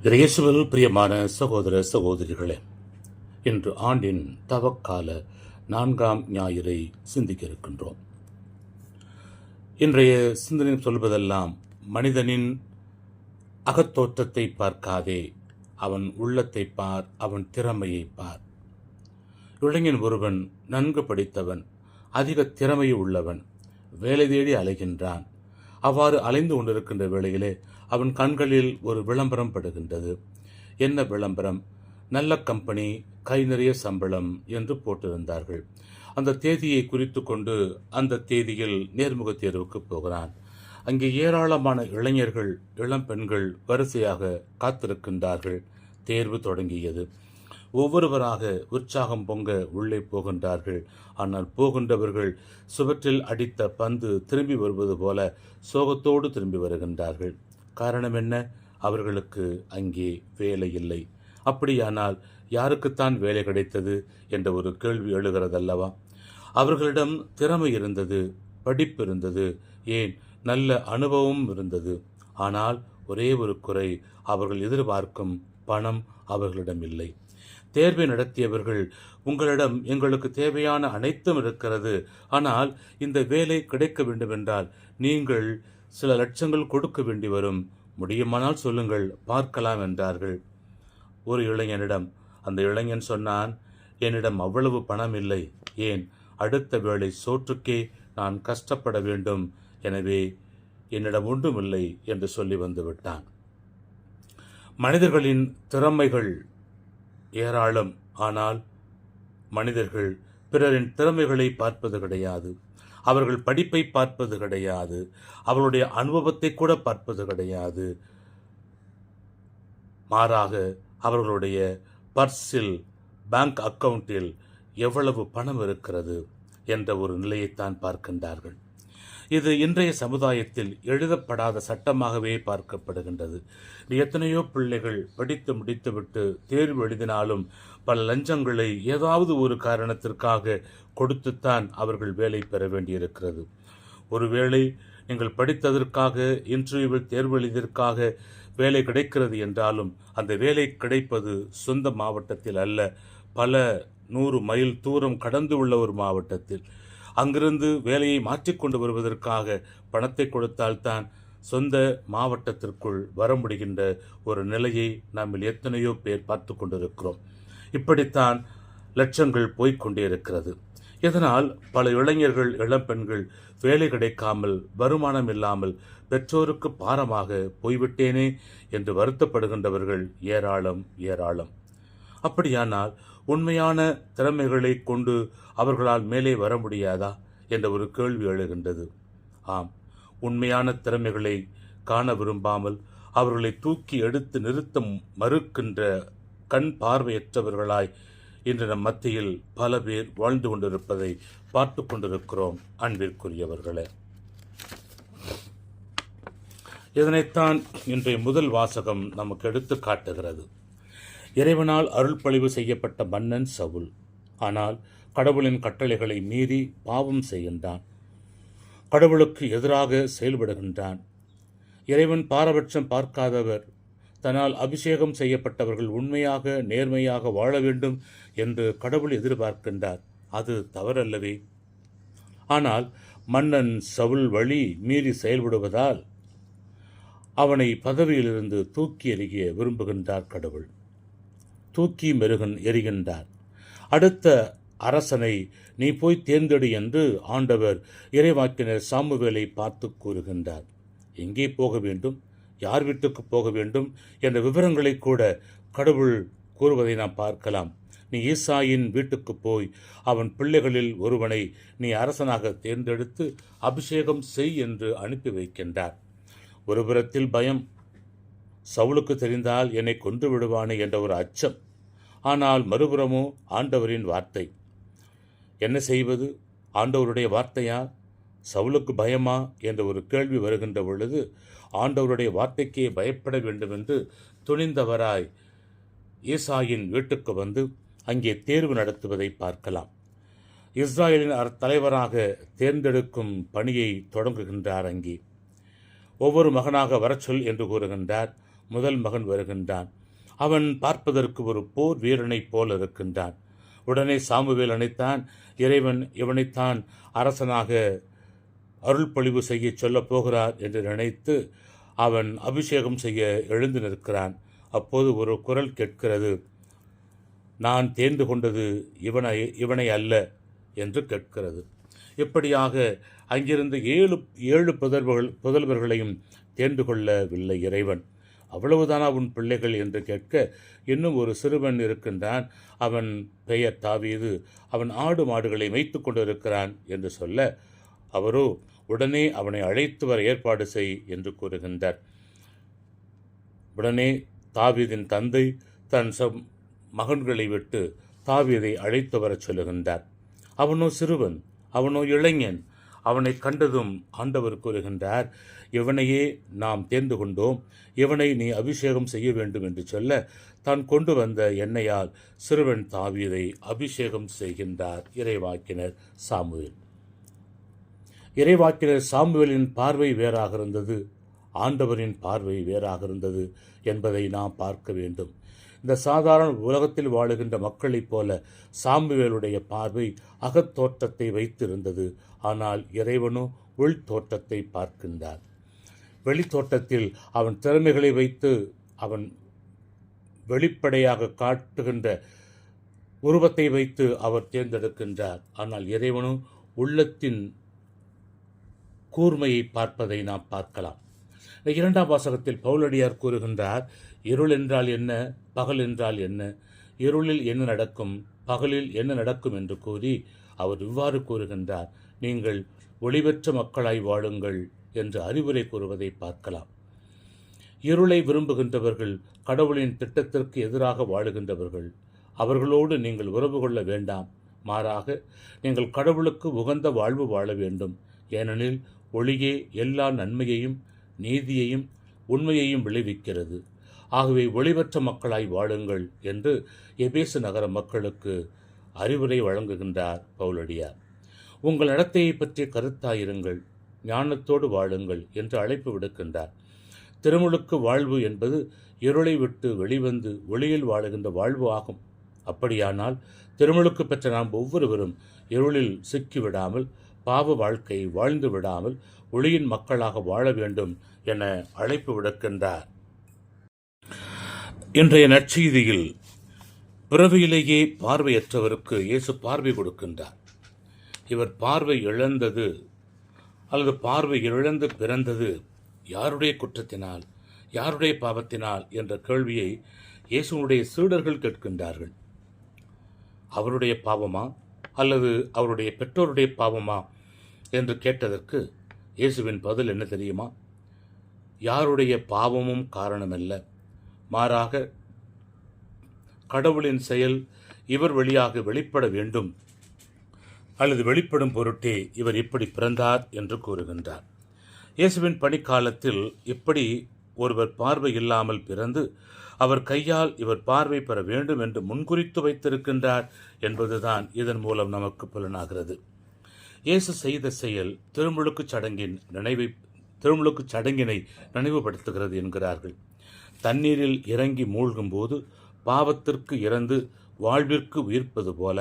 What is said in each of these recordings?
இயேசுவில் பிரியமான சகோதர சகோதரிகளே, இன்று ஆண்டின் தவக்கால 4ஆம் ஞாயிறை சிந்திக்க இருக்கின்றோம். இன்றைய சிந்தனை சொல்வதெல்லாம், மனிதனின் அகத்தோற்றத்தை பார்க்காதே, அவன் உள்ளத்தை பார், அவன் திறமையை பார். இளைஞன் ஒருவன் நன்கு படித்தவன், அதிக திறமை உள்ளவன், வேலை தேடி அலைகின்றான். அவ்வாறு அலைந்து கொண்டிருக்கின்ற வேளையிலே அவன் கண்களில் ஒரு விளம்பரம் படுகின்றது. என்ன விளம்பரம்? நல்ல கம்பெனி, கை நிறைய சம்பளம் என்று போட்டிருந்தார்கள். அந்த தேதியை குறித்து கொண்டு அந்த தேதியில் நேர்முக தேர்வுக்கு போகிறான். அங்கே ஏராளமான இளைஞர்கள், இளம் பெண்கள் வரிசையாக காத்திருக்கின்றார்கள். தேர்வு தொடங்கியது. ஒவ்வொருவராக உற்சாகம் பொங்க உள்ளே போகின்றார்கள். ஆனால் போகின்றவர்கள் சுவற்றில் அடித்த பந்து திரும்பி வருவது போல சோகத்தோடு திரும்பி வருகின்றார்கள். காரணம் என்ன? அவர்களுக்கு அங்கே வேலை இல்லை. அப்படியானால் யாருக்குத்தான் வேலை கிடைத்தது என்ற ஒரு கேள்வி எழுகிறதல்லவா? அவர்களிடம் திறமை இருந்தது, படிப்பு இருந்தது, ஏன் நல்ல அனுபவம் இருந்தது. ஆனால் ஒரே ஒரு குறை, அவர்கள் எதிர்பார்க்கும் பணம் அவர்களிடம் இல்லை. தேர்வை நடத்தியவர்கள், உங்களிடம் எங்களுக்கு தேவையான அனைத்தும் இருக்கிறது, ஆனால் இந்த வேலை கிடைக்க வேண்டுமென்றால் நீங்கள் சில லட்சங்கள் கொடுக்க வேண்டி வரும், முடியுமானால் சொல்லுங்கள், பார்க்கலாம் என்றார்கள். ஒரு இளைஞனிடம் அந்த இளைஞன் சொன்னான், என்னிடம் அவ்வளவு பணம் இல்லை, ஏன் அடுத்த வேளை சோற்றுக்கே நான் கஷ்டப்பட வேண்டும், எனவே என்னிடம் ஒன்றுமில்லை என்று சொல்லி வந்து விட்டான். மனிதர்களின் திறமைகள் ஏராளம், ஆனால் மனிதர்கள் பிறரின் திறமைகளை பார்ப்பது கிடையாது. அவர்கள் படிப்பை பார்ப்பது கிடையாது. அவர்களுடைய அனுபவத்தை கூட பார்ப்பது கிடையாது. மாறாக அவர்களுடைய பர்ஸில், பேங்க் அக்கவுண்டில் எவ்வளவு பணம் இருக்கிறது என்ற ஒரு நிலையைத்தான் பார்க்கின்றார்கள். இது இன்றைய சமுதாயத்தில் எழுதப்படாத சட்டமாகவே பார்க்கப்படுகின்றது. எத்தனையோ பிள்ளைகள் படித்து முடித்துவிட்டு தேர்வு எழுதினாலும் பல லஞ்சங்களை ஏதாவது ஒரு காரணத்திற்காக கொடுத்துத்தான் அவர்கள் வேலை பெற வேண்டியிருக்கிறது. ஒருவேளை நீங்கள் படித்ததற்காக, இன்டர்வியூவில் தேர்வு எழுதியதற்காக வேலை கிடைக்கிறது என்றாலும் அந்த வேலை கிடைப்பது சொந்த மாவட்டத்தில் அல்ல, பல 100 மைல் தூரம் கடந்து உள்ள ஒரு மாவட்டத்தில். அங்கிருந்து வேலையை மாற்றிக்கொண்டு வருவதற்காக பணத்தை கொடுத்தால்தான் சொந்த மாவட்டத்திற்குள் வர முடிகின்ற ஒரு நிலையை நம்மில் எத்தனையோ பேர் பார்த்து கொண்டிருக்கிறோம். இப்படித்தான் லட்சங்கள் போய்கொண்டே இருக்கிறது. இதனால் பல இளைஞர்கள், இளம்பெண்கள் வேலை கிடைக்காமல், வருமானம் இல்லாமல், பெற்றோருக்கு பாரமாக போய்விட்டேனே என்று வருத்தப்படுகின்றவர்கள் ஏராளம் ஏராளம். அப்படியானால் உண்மையான திறமைகளை கொண்டு அவர்களால் மேலே வர முடியாதா என்ற ஒரு கேள்வி எழுகின்றது. ஆம், உண்மையான திறமைகளை காண விரும்பாமல் அவர்களை தூக்கி எடுத்து நிறுத்த மறுக்கின்ற கண் பார்வையற்றவர்களாய் இன்று நம் மத்தியில் பல பேர் வாழ்ந்து கொண்டிருப்பதை பார்த்து கொண்டிருக்கிறோம். அன்பிற்குரியவர்களே, இதனைத்தான் இன்றைய முதல் வாசகம் நமக்கு எடுத்து காட்டுகிறது. இறைவனால் அருள்பொழிவு செய்யப்பட்ட மன்னன் சவுல், ஆனால் கடவுளின் கட்டளைகளை மீறி பாவம் செய்கின்றான். கடவுளுக்கு எதிராக செயல்படுகின்றான். இறைவன் பாரபட்சம் பார்க்காதவர். தன்னால் அபிஷேகம் செய்யப்பட்டவர்கள் உண்மையாக, நேர்மையாக வாழ வேண்டும் என்று கடவுள் எதிர்பார்க்கின்றார். அது தவறல்லவே. ஆனால் மன்னன் சவுல் வழி மீறி செயல்படுவதால் அவனை பதவியிலிருந்து தூக்கி எறிய விரும்புகின்றார் கடவுள். தூக்கி எறிகின்றார். அடுத்த அரசனை நீ போய் தேர்ந்தெடு என்று ஆண்டவர் இறைவாக்கினர் சாமுவேலை பார்த்து கூறுகின்றார். எங்கே போக வேண்டும், யார் வீட்டுக்கு போக வேண்டும் என்ற விவரங்களை கூட கடவுள் கூறுவதை நாம் பார்க்கலாம். நீ ஈசாயின் வீட்டுக்கு போய் அவன் பிள்ளைகளில் ஒருவனை நீ அரசனாக தேர்ந்தெடுத்து அபிஷேகம் செய் என்று அனுப்பி வைக்கின்றார். ஒரு புறத்தில் பயம், சவுலுக்கு தெரிந்தால் என்னை கொன்று விடுவானே என்ற ஒரு அச்சம். ஆனால் மறுபுறமோ ஆண்டவரின் வார்த்தை. என்ன செய்வது? ஆண்டவருடைய வார்த்தையா, சவுலுக்கு பயமா என்ற ஒரு கேள்வி வருகின்ற பொழுது ஆண்டவருடைய வார்த்தைக்கே பயப்பட வேண்டும் என்று துணிந்தவராய் ஈசாயின் வீட்டுக்கு வந்து அங்கே தேர்வு நடத்துவதை பார்க்கலாம். இஸ்ராயலின் தலைவராக தேர்ந்தெடுக்கும் பணியை தொடங்குகின்றார். அங்கே ஒவ்வொரு மகனாக வரச்சொல் என்று கூறுகின்றார். முதல் மகன் வருகின்றான். அவன் பார்ப்பதற்கு ஒரு போர் வீரனைப் போல் இருக்கின்றான். உடனே சாமுவேல் நினைத்தான், இறைவன் இவனைத்தான் அரசனாக அருள்பொழிவு செய்ய சொல்லப் போகிறார் என்று நினைத்து அவன் அபிஷேகம் செய்ய எழுந்து நிற்கிறான். அப்போது ஒரு குரல் கேட்கிறது, நான் தேர்ந்து கொண்டது இவனை அல்ல என்று கேட்கிறது. இப்படியாக அங்கிருந்து ஏழு புதல்வர்களையும் தேர்ந்து கொள்ளவில்லை இறைவன். அவ்வளவுதானா உன் பிள்ளைகள் என்று கேட்க, இன்னும் ஒரு சிறுவன் இருக்கின்றான், அவன் பெயர் தாவீது, அவன் ஆடு மாடுகளை மேய்த்து கொண்டிருக்கிறான் என்று சொல்ல, அவரோ உடனே அவனை அழைத்து வர ஏற்பாடு செய் என்று கூறுகின்றார். உடனே தாவீதின் தந்தை தன் மகன்களை விட்டு தாவீதை அழைத்து வரச் சொல்லுகின்றார். அவனோ சிறுவன், அவனோ இளைஞன். அவனை கண்டதும் ஆண்டவர் கூறுகின்றார், இவனையே நாம் தேர்ந்து கொண்டோம், இவனை நீ அபிஷேகம் செய்ய வேண்டும் என்று சொல்ல, தான் கொண்டு வந்த எண்ணெயால் சிறுவன் தாவீதை அபிஷேகம் செய்கின்றார் இறைவாக்கினர் சாமுவேல். இறைவாக்கினர் சாமுவேலின் பார்வை வேறாக இருந்தது, ஆண்டவரின் பார்வை வேறாக இருந்தது என்பதை நாம் பார்க்க வேண்டும். இந்த சாதாரண உலகத்தில் வாழுகின்ற மக்களைப் போல சாமுவேலுடைய பார்வை அகத்தோற்றத்தை வைத்திருந்தது. ஆனால் இறைவனோ உள்தோற்றத்தை பார்க்கின்றார். வெளித்தோட்டத்தில் அவன் திறமைகளை வைத்து அவன் வெளிப்படையாக காட்டுகின்ற உருவத்தை வைத்து அவர் தேர்ந்தெடுக்கின்றார். ஆனால் இறைவனோ உள்ளத்தின் கூர்மையை பார்ப்பதை நாம் பார்க்கலாம். இரண்டாம் வாசகத்தில் பவுலடியார் கூறுகின்றார், இருள் என்றால் என்ன, பகல் என்றால் என்ன, இருளில் என்ன நடக்கும், பகலில் என்ன நடக்கும் என்று கூறி அவர் இவ்வாறு கூறுகின்றார், நீங்கள் ஒளிபெற்ற மக்களாய் வாழுங்கள் என்று அறிவுரை கூறுவதை பார்க்கலாம். இருளை விரும்புகின்றவர்கள், கடவுளின் திட்டத்திற்கு எதிராக வாழுகின்றவர்கள், அவர்களோடு நீங்கள் உறவு கொள்ள வேண்டாம். மாறாக நீங்கள் கடவுளுக்கு உகந்த வாழ்வு வாழ வேண்டும். ஏனெனில் ஒளியே எல்லா நன்மையையும் நீதியையும் உண்மையையும் விளைவிக்கிறது. ஆகவே ஒளிபெற்ற மக்களாய் வாழுங்கள் என்று எபேசு நகர மக்களுக்கு அறிவுரை வழங்குகின்றார் பவுலடியார். உங்கள் நடத்தையை பற்றிய கருத்தாயிருங்கள், ஞானத்தோடு வாழுங்கள் என்று அழைப்பு விடுக்கின்றார். திருமுழுக்கு வாழ்வு என்பது இருளை விட்டு வெளிவந்து ஒளியில் வாழுகின்ற வாழ்வு ஆகும். அப்படியானால் திருமுழுக்கு பெற்ற நாம் ஒவ்வொருவரும் இருளில் சிக்கிவிடாமல், பாவ வாழ்க்கை வாழ்ந்து விடாமல் ஒளியின் மக்களாக வாழ வேண்டும் என அழைப்பு விடுக்கின்றார். இன்றைய நற்செய்தியில் பிறவியிலேயே பார்வையற்றவருக்கு இயேசு பார்வை கொடுக்கின்றார். இவர் பார்வை இழந்தது அல்லது பார்வை இழந்து பிறந்தது யாருடைய குற்றத்தினால், யாருடைய பாவத்தினால் என்ற கேள்வியை இயேசுனுடைய சீடர்கள் கேட்கின்றார்கள். அவருடைய பாவமா அல்லது அவருடைய பெற்றோருடைய பாவமா என்று கேட்டதற்கு இயேசுவின் பதில் என்ன தெரியுமா? யாருடைய பாவமும் காரணமல்ல, மாறாக கடவுளின் செயல் இவர் வழியாக வெளிப்பட வேண்டும் அல்லது வெளிப்படும் பொருட்டே இவர் இப்படி பிறந்தார் என்று கூறுகின்றார். இயேசுவின் பணிக்காலத்தில் இப்படி ஒருவர் பார்வை இல்லாமல் பிறந்து அவர் கையால் இவர் பார்வை பெற வேண்டும் என்று முன்குறித்து வைத்திருக்கின்றார் என்பதுதான் இதன் மூலம் நமக்கு புலனாகிறது. இயேசு செய்த செயல் திருமுழுக்கு சடங்கினை நினைவுபடுத்துகிறது என்கிறார்கள். தண்ணீரில் இறங்கி மூழ்கும் போது பாவத்திற்கு இறந்து வாழ்விற்கு உயிர்ப்பது போல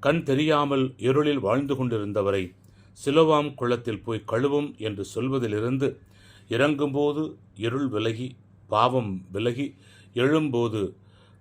கண் தெரியாமல் இருளில் வாழ்ந்து கொண்டிருந்தவரை சிலோவாம் குளத்தில் போய் கழுவும் என்று சொல்வதிலிருந்து இறங்கும்போது இருள் விலகி பாவம் விலகி எழும்போது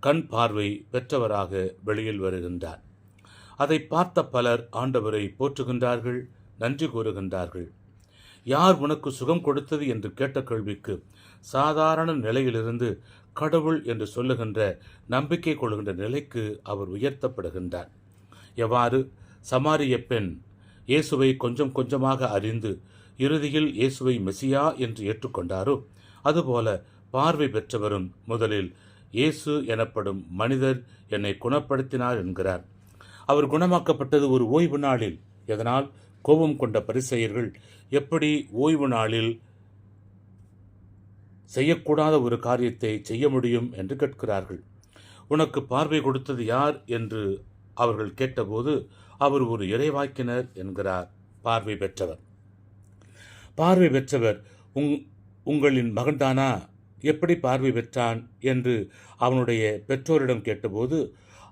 கண் பார்வை பெற்றவராக வெளியில் வருகின்றார். அதை பார்த்த பலர் ஆண்டவரை போற்றுகின்றார்கள், நன்றி கூறுகின்றார்கள். யார் உனக்கு சுகம் கொடுத்தது என்று கேட்ட கேள்விக்கு சாதாரண நிலையிலிருந்து கடவுள் என்று சொல்லுகின்ற நம்பிக்கை கொள்கின்ற நிலைக்கு அவர் உயர்த்தப்படுகின்றார். எவ்வாறு சமாரிய பெண் இயேசுவை கொஞ்சம் கொஞ்சமாக அறிந்து இறுதியில் இயேசுவை மெசியா என்று ஏற்றுக்கொண்டாரோ, அதுபோல பார்வை பெற்றவரும் முதலில் இயேசு எனப்படும் மனிதர் என்னை குணப்படுத்தினார் என்கிறார். அவர் குணமாக்கப்பட்டது ஒரு ஓய்வு நாளில். எதனால்? கோபம் கொண்ட பரிசேயர்கள் எப்படி ஓய்வு நாளில் செய்யக்கூடாத ஒரு காரியத்தை செய்ய முடியும் என்று கேட்கிறார்கள். உனக்கு பார்வை கொடுத்தது யார் என்று அவர்கள் கேட்டபோது அவர் ஒரு இறைவாக்கினர் என்கிறார். பார்வை பெற்றவர் உங்களின் மகன்தானா எப்படி பார்வை பெற்றான் என்று அவனுடைய பெற்றோரிடம் கேட்டபோது,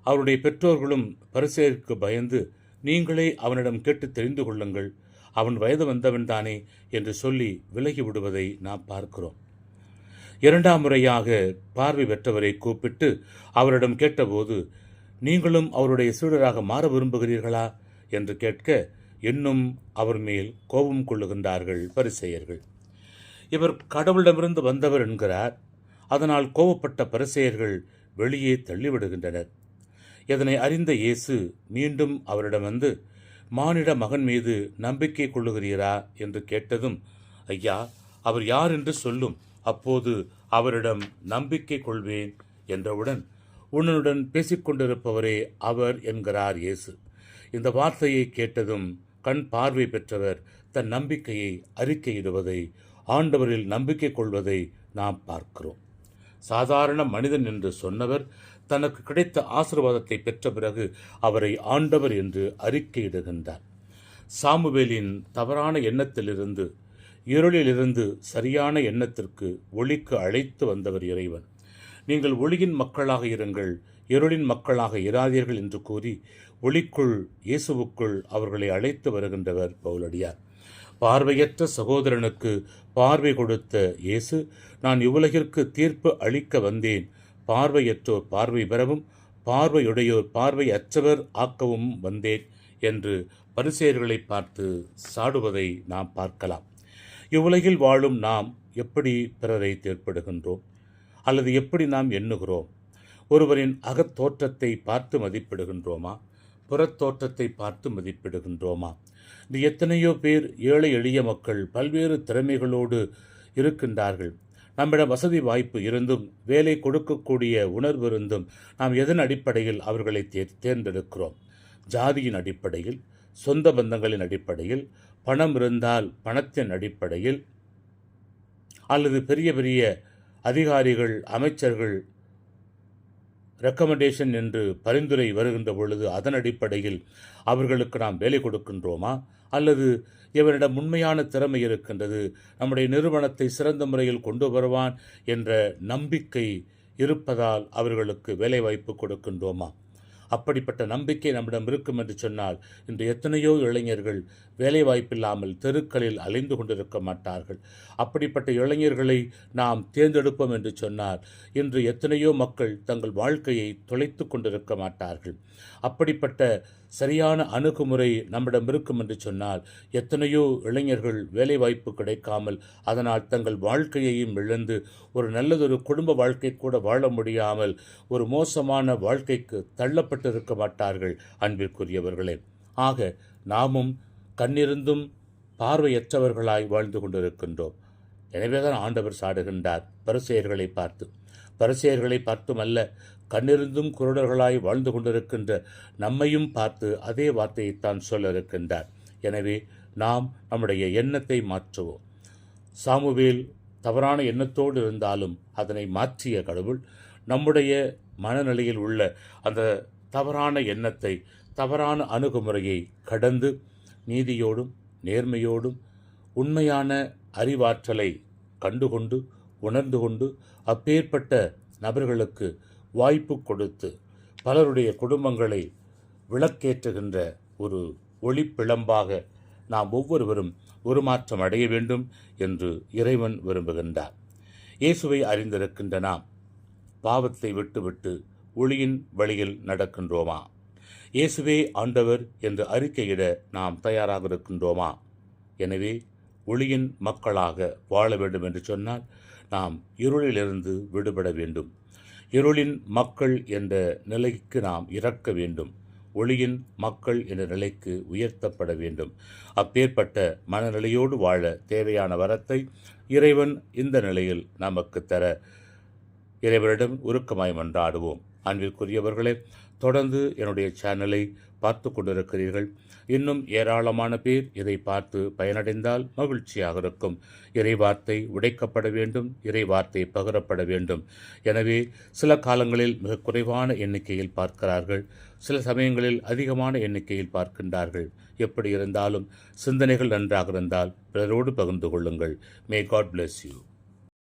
அவருடைய பெற்றோர்களும் பரிசேயருக்கு பயந்து, நீங்களே அவனிடம் கேட்டு தெரிந்து கொள்ளுங்கள், அவன் வயது வந்தவன் தானே என்று சொல்லி விலகி விடுவதை நாம் பார்க்கிறோம். இரண்டாம் முறையாக பார்வை பெற்றவரை கூப்பிட்டு அவரிடம் கேட்டபோது, நீங்களும் அவருடைய சீடராக மாற விரும்புகிறீர்களா என்று கேட்க, இன்னும் அவர் மேல் கோபம் கொள்ளுகின்றார்கள் பரிசேயர்கள். இவர் கடவுளிடமிருந்து வந்தவர் என்கிறார். அதனால் கோபப்பட்ட பரிசேயர்கள் வெளியே தள்ளிவிடுகின்றனர். இதனை அறிந்த இயேசு மீண்டும் அவரிடம் வந்து, மானிட மகன் மீது நம்பிக்கை கொள்ளுகிறீரா என்று கேட்டதும், ஐயா, அவர் யார் என்று சொல்லும், அப்போது அவரிடம் நம்பிக்கை கொள்வேன் என்றவுடன், உன்னுடன் பேசிக்கொண்டிருப்பவரே அவர் என்கிறார் இயேசு. இந்த வார்த்தையை கேட்டதும் கண் பார்வை பெற்றவர் தன் நம்பிக்கையை அறிக்கையிடுவதை, ஆண்டவரில் நம்பிக்கை கொள்வதை நாம் பார்க்கிறோம். சாதாரண மனிதன் என்று சொன்னவர் தனக்கு கிடைத்த ஆசீர்வாதத்தை பெற்ற பிறகு அவரை ஆண்டவர் என்று அறிக்கையிடுகின்றார். சாமுவேலின் தவறான எண்ணத்திலிருந்து, இருளிலிருந்து சரியான எண்ணத்திற்கு, ஒளிக்கு அழைத்து வந்தவர் இறைவன். நீங்கள் ஒளியின் மக்களாக இருங்கள், இருளின் மக்களாக இராதீர்கள் என்று கூறி ஒளிக்குள், இயேசுவுக்குள் அவர்களை அழைத்து வருகின்றவர் பவுலடியார். பார்வையற்ற சகோதரனுக்கு பார்வை கொடுத்த இயேசு, நான் இவ்வுலகிற்கு தீர்ப்பு அளிக்க வந்தேன், பார்வையற்றோர் பார்வை பெறவும் பார்வையுடையோர் பார்வையற்றவர் ஆக்கவும் வந்தேன் என்று பரிசேயர்களை பார்த்து சாடுவதை நாம் பார்க்கலாம். இவ்வுலகில் வாழும் நாம் எப்படி பிறரை தேர்ப்படுகின்றோம் அல்லது எப்படி நாம் எண்ணுகிறோம்? ஒருவரின் அகத்தோற்றத்தை பார்த்து மதிப்பிடுகின்றோமா, புறத்தோற்றத்தை பார்த்து மதிப்பிடுகின்றோமா? இது எத்தனையோ பேர், ஏழை எளிய மக்கள் பல்வேறு திறமைகளோடு இருக்கின்றார்கள். நம்மிடம் வசதி வாய்ப்பு இருந்தும், வேலை கொடுக்கக்கூடிய உணர்வு இருந்தும், நாம் எதன் அடிப்படையில் அவர்களை தேர்ந்தெடுக்கிறோம்? ஜாதியின் அடிப்படையில், சொந்த பந்தங்களின் அடிப்படையில், பணம் இருந்தால் பணத்தின் அடிப்படையில், அல்லது பெரிய பெரிய அதிகாரிகள், அமைச்சர்கள் ரெக்கமெண்டேஷன் என்று பரிந்துரை வருகின்ற பொழுது அதன் அடிப்படையில் அவர்களுக்கு நாம் வேலை கொடுக்கின்றோமா? அல்லது இவரிடம் உண்மையான திறமை இருக்கின்றது, நம்முடைய நிறுவனத்தை சிறந்த முறையில் கொண்டு வருவான் என்ற நம்பிக்கை இருப்பதால் அவர்களுக்கு வேலைவாய்ப்பு கொடுக்கின்றோமா? அப்படிப்பட்ட நம்பிக்கை நம்மிடம் இருக்கும் என்று சொன்னால், இன்று எத்தனையோ இளைஞர்கள் வேலைவாய்ப்பில்லாமல் தெருக்களில் அலைந்து கொண்டிருக்க மாட்டார்கள். அப்படிப்பட்ட இளைஞர்களை நாம் தேர்ந்தெடுப்போம் என்று சொன்னால், இன்று எத்தனையோ மக்கள் தங்கள் வாழ்க்கையை தொலைத்து கொண்டிருக்க மாட்டார்கள். அப்படிப்பட்ட சரியான அணுகுமுறை நம்மிடம் இருக்கும் என்று சொன்னால், எத்தனையோ இளைஞர்கள் வேலைவாய்ப்பு கிடைக்காமல் அதனால் தங்கள் வாழ்க்கையையும் இழந்து ஒரு நல்லதொரு குடும்ப வாழ்க்கை கூட வாழ முடியாமல் ஒரு மோசமான வாழ்க்கைக்கு தள்ளப்பட்டிருக்க மாட்டார்கள். அன்பிற்குரியவர்களே, ஆக நாமும் கண்ணிருந்தும் பார்வையற்றவர்களாய் வாழ்ந்து கொண்டிருக்கின்றோம். எனவேதான் ஆண்டவர் சாடுகின்றார் பரிசேயர்களை பார்த்து. பரிசேயர்களை பார்த்தும் அல்ல, கண்ணிருந்தும் குருடர்களாய் வாழ்ந்து கொண்டிருக்கின்ற நம்மையும் பார்த்து அதே வார்த்தையைத்தான் சொல்ல இருக்கின்றார். எனவே நாம் நம்முடைய எண்ணத்தை மாற்றுவோம். சாமுவேல் தவறான எண்ணத்தோடு இருந்தாலும் அதனை மாற்றிய கடவுள் நம்முடைய மனநிலையில் உள்ள அந்த தவறான எண்ணத்தை, தவறான அணுகுமுறையை கடந்து நீதியோடும் நேர்மையோடும் உண்மையான அறிவாற்றலை கண்டுகொண்டு உணர்ந்து கொண்டு அப்பேற்பட்ட நபர்களுக்கு வாய்ப்பு கொடுத்து பலருடைய குடும்பங்களை விளக்கேற்றுகின்ற ஒரு ஒளிப்பிழம்பாக நாம் ஒவ்வொருவரும் உருமாற்றம் அடைய வேண்டும் என்று இறைவன் விரும்புகின்றார். இயேசுவை அறிந்திருக்கின்ற நாம் பாவத்தை விட்டுவிட்டு ஒளியின் வழியில் நடக்கின்றோமா? இயேசுவே ஆண்டவர் என்று அறிக்கையிட நாம் தயாராக இருக்கின்றோமா? எனவே ஒளியின் மக்களாக வாழ வேண்டும் என்று சொன்னால் நாம் இருளிலிருந்து விடுபட வேண்டும். இருளின் மக்கள் என்ற நிலைக்கு நாம் இறக்க வேண்டும். ஒளியின் மக்கள் என்ற நிலைக்கு உயர்த்தப்பட வேண்டும். அப்பேற்பட்ட மனநிலையோடு வாழ தேவையான வரத்தை இறைவன் இந்த நிலையில் நமக்கு தர இறைவனிடம் உருக்கமாய் மன்றாடுவோம். அன்பிற்குரியவர்களே, தொடர்ந்து என்னுடைய சேனலை பார்த்து கொண்டிருக்கிறீர்கள். இன்னும் ஏராளமான பேர் இதை பார்த்து பயனடைந்தால் மகிழ்ச்சியாக இருக்கும். இறைவார்த்தை உடைக்கப்பட வேண்டும், இறைவார்த்தை பகிரப்பட வேண்டும். எனவே சில காலங்களில் மிக குறைவான எண்ணிக்கையில் பார்க்கிறார்கள், சில சமயங்களில் அதிகமான எண்ணிக்கையில் பார்க்கின்றார்கள். எப்படி இருந்தாலும் சிந்தனைகள் நன்றாக இருந்தால் பிறரோடு பகிர்ந்து கொள்ளுங்கள். May God bless you.